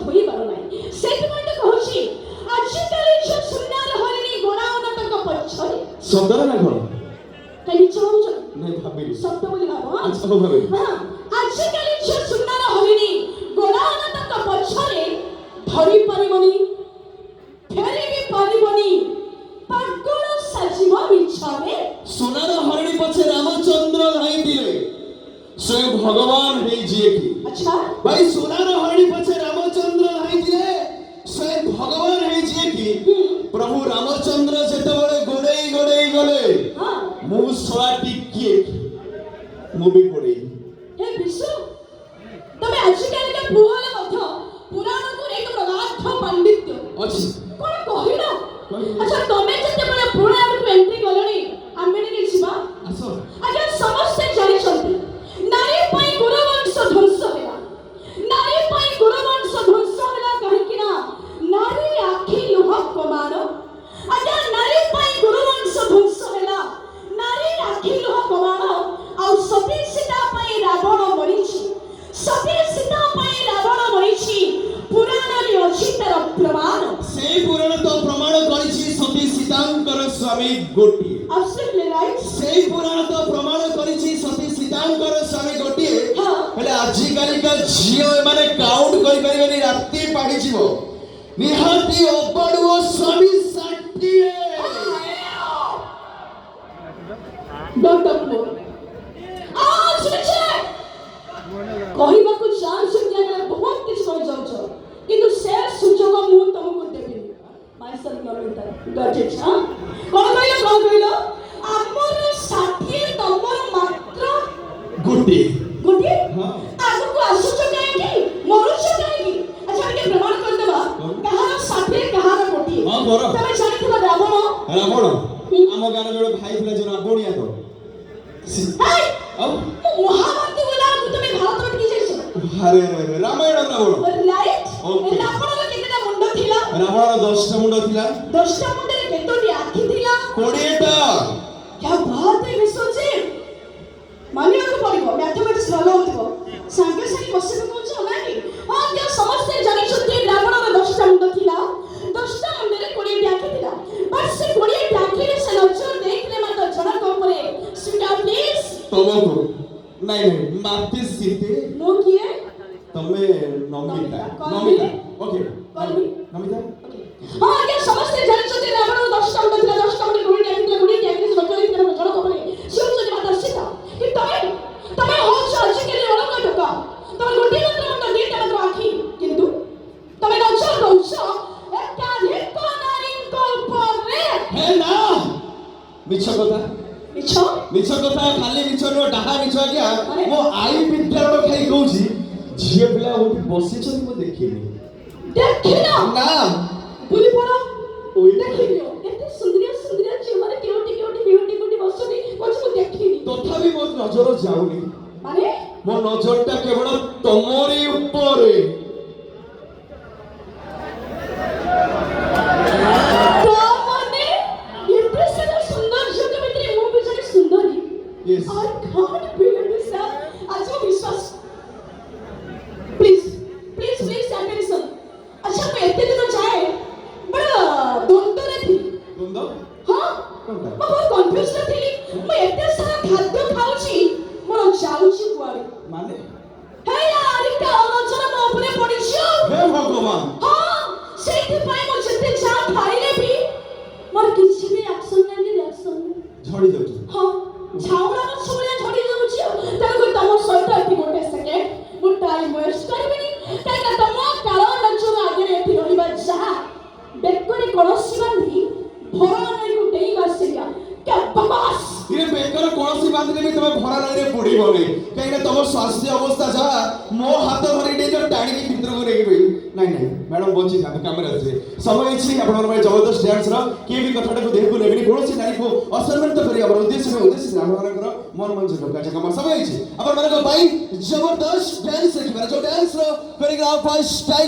ଧୋଇ ପାରୁନାହିଁ। ସେଥିପାଇଁ ତ କହୁଛି ଆଜିକାଲି ଯୋଉ ସୁନାର ହରିଣୀ ଗୋଡ଼ାଉନା ତାଙ୍କ ପଛରେ ସଦର ନା କଣ? କାହିଁ ମିଛ ଭାବୁଛ? ନାଇଁ ଭାବିଲି। ସତ ବୋଲି ଭାବ। ଆଚ୍ଛା ହଉ ଭାବିଲି। ଆଜିକାଲି ଯୋଉ ସୁନାର ହରିଣୀ ଗୋଡ଼ାଉନା ତାଙ୍କ ପଛରେ ଧରି ପାରିବନି, ଫେରି ବି ପାରିବନି, ପାଗଳ ସାଜିବ ମିଛରେ। ସୁନାର ହରିଣୀ ପଛେ ରାମଚନ୍ଦ୍ର ଧାଇଁଥିଲେ, ସ୍ୱୟଂ ଭଗବାନ ହେଇଯିଏ କି? ଆଚ୍ଛା ଭାଇ ସୁନାର ହରିଣୀ ପଛେ ରାମଚନ୍ଦ୍ର ଧାଇଁଥିଲେ, ସ୍ୱୟଂ ଭଗବାନ ହେଇଯିଏ କି? ପ୍ରଭୁ ରାମଚନ୍ଦ୍ର ଯେତେବେଳେ ଗୋଡ଼େଇ ଗୋଡ଼େଇ ଗଲେ, ହଁ ମୁଁ ଶଳା ଟିକିଏ ମୁଁ ବି ଗୋଡ଼େଇ। ହେ ବିଶୁ, ତମେ ଆଜିକାଲିକା ପୁଅରେ ମଧ୍ୟ ପୁରାଣକୁ ନେଇ ତମର ଗାଢ ପାଣ୍ଡିତ୍ୟ ଅଛି। କଣ କହିଲ? ଆଚ୍ଛା ତମେ ଯେତେବେଳେ ପୁରାଣକୁ ଏଣ୍ଟ୍ରି କଲଣି, ଆମେ ଟିକେ ଯିବା। ଆସ। ଆଜ୍ଞା ସମସ୍ତେ ଜାଣିଛନ୍ତି ନାରୀ ପାଇଁ ଗୁରୁବଂଶ ଧ୍ୱଂସ ହେଲା। ନାରୀ ପାଇଁ ଗୁରୁବଂଶ ଧ୍ୱଂସ ହେଲା କାହିଁକି ନା ନାରୀ ଆଖି ଲୁହ ପ୍ରମାଣ। ଆଜ୍ଞା ନାରୀ ପାଇଁ ଗୁରୁବଂଶ ଧ୍ୱଂସ ହେଲା, ନାରୀ ଆଖି ଲୁହ ପ୍ରମାଣ। ଆଉ ସତୀ ସୀତା ପାଇଁ ରାବଣ ମରିଛି, ସତୀ ସୀତା ପାଇଁ ରାବଣ ମରିଛି, ପୁରାଣରେ ଅଛି ତାର ପ୍ରମାଣ। ସେଇ ପୁରାଣ ତ ପ୍ରମାଣ କରିଛି ସତୀ ସୀତାଙ୍କର ସ୍ୱାମୀ ଗୋଟିଏ। Absolutely right. ସେଇ ପୁରାଣ ତ ପ୍ରମାଣ କରିଛି ସତୀ ସୀତାଙ୍କର ସ୍ୱାମୀ ଗୋଟିଏ। ହେଲେ ଆଜିକାଲିକା ଝିଅ ଏମାନେ କାଉଣ୍ଟ କରିପାରିବେନି, ରାତି ପାଢିଯିବ। ନିହାତି ଅବାଡୁଅ ସ୍ୱାମୀ ଷାଠିଏ। ଡକ୍ଟର ପୁଅ କହିବାକୁ ଚାହୁଁଛୁ ଯେ ବହୁତ କିଛି କହିଯାଉଛ, କିନ୍ତୁ ସେ ସୁଯୋଗ ମୁଁ ତମକୁ ଦେବିନି। କଣ କହିଲ? ଆମର 60 ତମର ମାତ୍ର ଗୋଟିଏ। ଗୋଟିଏ। ହଁ। ଆଗକୁ ଆସୁଛ କାହିଁକି, ମରୁଛ କାହିଁକି? ଆଚ୍ଛା ଟିକେ ପ୍ରମାଣ କରିଦେବା କାହାର 60 କାହାର ଗୋଟିଏ। ହଁ ବର। ତମେ ଜାଣିଥିବ ରାବଣ। ରାବଣ ଆମ ଗାଁର ଯୋଉ ଭାଇ ଥିଲା ଯୋଉ ରାବଣିଆ ତ। ଆଉ ମହାଭାରତ ଗଲାକୁ তুমি ଭାରତ ଟିକେ ଯାଇଛ? ଆରେ ରାମାୟଣ ରାବଣ। ରାଇଟ୍। Okay. ରାବଣର କେତେଟା ମୁଣ୍ଡ ଥିଲା? ରାବଣର 10ଟା ମୁଣ୍ଡ ଥିଲା। 10ଟା ମୁଣ୍ଡରେ କେତୋଟି ଆଖି ଥିଲା? 20ଟା। क्या बात है ବିଶ୍ୱଜିତ, ମାନିବାକୁ ପଡିବ। ମ୍ୟାଥମେଟିକ୍ସ ଭଲ ହଉଥିବ, ସାଙ୍ଗେ ସାଙ୍ଗେ ବସିବାକୁ କହୁଛ ନାଇଁ? ହଁ ଆଜ୍ଞା ସମସ୍ତେ ଜାଣିଛନ୍ତି ରାବଣର 10ଟା ମୁଣ୍ଡ ଥିଲା, 10ଟା ମୁଣ୍ଡରେ 20ଟି ଆଖି ଥିଲା। ବଟ୍ ସେ 20ଟି ଆଖିରେ ସେ ନଜର ଦେଇଥିଲେ ମାତ୍ର ଜଣଙ୍କ ଉପରେ। ସୁଇଟା ପ୍ଲିଜ ତମକୁ ନାଇଁ ନାଇଁ ମାତି ସିତେ ମୁଁ କିଏ? ତମେ ନମିତା। କଲ୍ ନମିତା ମି। ଓକେ କଲ୍ ମି। ନମିତା। ହଁ ଆଜ୍ଞା ସମସ୍ତେ ଜାଣିଛନ୍ତି ରାବଣର 10ଟା ମୁଣ୍ଡ ଥିଲା, 10ଟା ମୁଣ୍ଡରେ 20ଟି ଆଖି ଥିଲା, 20ଟି ଆଖିରେ ସେ ନଜର ଦେଇଥିଲେ ମାତ୍ର ଜଣଙ୍କ ଉପରେ। ସେ ହଉଛନ୍ତି ମାତା ସୀତା। କିନ୍ତୁ ତମେ ହଉଛ ଆଜିକାଲି ଅଲଗା ଟୋକା। ତମର ଗୋଟିଏ ମାତ୍ର ମୁଣ୍ଡ, 2ଟା ମାତ୍ର ଆଖି, କିନ୍ତୁ ତମେ ନଜର ଦଉଛ ଏକାଧିକ ନାରୀଙ୍କ ଉପରେ। ହେ ନା ମିଛ କଥା। ମିଛ ମିଛ କଥା, ଖାଲି ମିଛ ନୁହଁ, ଡାହା ମିଛ ଆଜ୍ଞା। ମୋ ଆଇ ବିଦ୍ୟାଳୟ ଖାଇ କହୁଛି ଝିଅ ପିଲା କୋଉଠି ବସିଛନ୍ତି ମୁଁ ଦେଖିନି। ଦେଖିନ ନା ବୁଲି ପଡ ଓଇ ଦେଖିନିଅ। ଏତେ ସୁନ୍ଦରିଆ ସୁନ୍ଦରିଆ ଝିଅମାନେ କେଉଁଠି ବିହୁଟି ବସୁଛନ୍ତି, କହୁଛି ମୁଁ ଦେଖିନି। ତଥାପି ମୋ ନଜର ଯାଉନି। ମାନେ ମୋ ନଜରଟା କେବଳ ତମରି ଉପରେ। ମାନେ ଏତେ ସାରା ସୁନ୍ଦର ଝିଅଙ୍କ ଭିତରେ ମୁଁ ବି ଜଣେ ସୁନ୍ଦରୀ। Yes. I can't believe this, sir. ଆଜି ମୁଁ ବିଶ୍ୱାସ ପ୍ଲିଜ ପ୍ଲିଜ ପ୍ଲିଜ ଆଟେନସନ। ଆଚ୍ଛା ମୁଁ ଏତେ ଦିନ ଯାଏ ବଡ଼ ଦ୍ୱନ୍ଦ୍ୱରେ ଥିଲି। ଦ୍ୱନ୍ଦ୍ୱ? ହଁ କୋଉଟା? ମୁଁ ବହୁତ କନଫ୍ୟୁଜରେ ଥିଲି। ମୁଁ ଏତେ ସାରା ଖାଦ୍ୟ ଖାଉଛି, ମୋର ଯାଉଛି କୁଆଡ଼େ? ମାନେ ହେ ଆରିକା ନଜର ମୋ ଉପରେ ପଡ଼ିଛି। ହେ ଭଗବାନ। ହଁ ସେଇଥିପାଇଁ ମୁଁ ଯେତେ ଯାହା ଖାଇଲେ ବି ମୋର କିଛି ବି ଆକ୍ସନ ନାହିଁ, ରିଆକ୍ସନ। ଝଡ଼ି ଯାଉଛି। ହଁ ଝାଉଁଳା ଗଛ ଭଳିଆ ଝଡ଼ି ଯାଉଛି। ତେଣୁକରି ତମ ସହିତ ଏଠି ଗୋଟେ ସେକେଣ୍ଡ ମୁଁ ଟାଇମ୍ ୱେଷ୍ଟ କରିବିନି, କାହିଁକିନା ତମ କାଳ ନଜର ଆଗରେ ଏଠି ରହିବା ଯାହା ବେକରେ କୌଣସି ବାନ୍ଧି ଭରା ନଈକୁ ଡେଇଁବା ସେଇଆ। କେ ବକବାସ। ଇଏ ବେକର କୌଣସି ବାନ୍ଧିଲେ ବି ତମେ ଭରା ନଈରେ ବୁଡ଼ିବନି, କାହିଁକିନା ତମ ସ୍ୱାସ୍ଥ୍ୟ ଅବସ୍ଥା ଯାହା ମୋ ହାତ ଧରି ନେଇଛ ଟାଣିକି ଭିତରକୁ ନେଇକି ନାଇଁ ନାଇଁ ମ୍ୟାଡ଼ାମ ବଞ୍ଚିଥାନ୍ତୁ, କାମରେ ଆସିବେ। ସମୟ ଅଛି ଆପଣଙ୍କ ପାଇଁ ଜବରଦସ୍ତ ଡ୍ୟାନ୍ସର। କିଏ ବି କଥାଟାକୁ ଦେହକୁ ନେବେନି, କୌଣସି ନାରୀକୁ ଅସମ୍ମାନିତ କରିବାର ଉଦ୍ଦେଶ୍ୟ ଆପଣମାନଙ୍କର ମନ ମଞ୍ଜୁର କାର୍ଯ୍ୟକ୍ରମ ସମୟ ହେଇଛି ଆପଣମାନଙ୍କ ପାଇଁ ଜବରଦସ୍ତ ଡ୍ୟାନ୍ସ ଦେଖିବାର, ଯୋଉ ଡ୍ୟାନ୍ସର କୋରିଓଗ୍ରାଫ ଷ୍ଟାଇଲ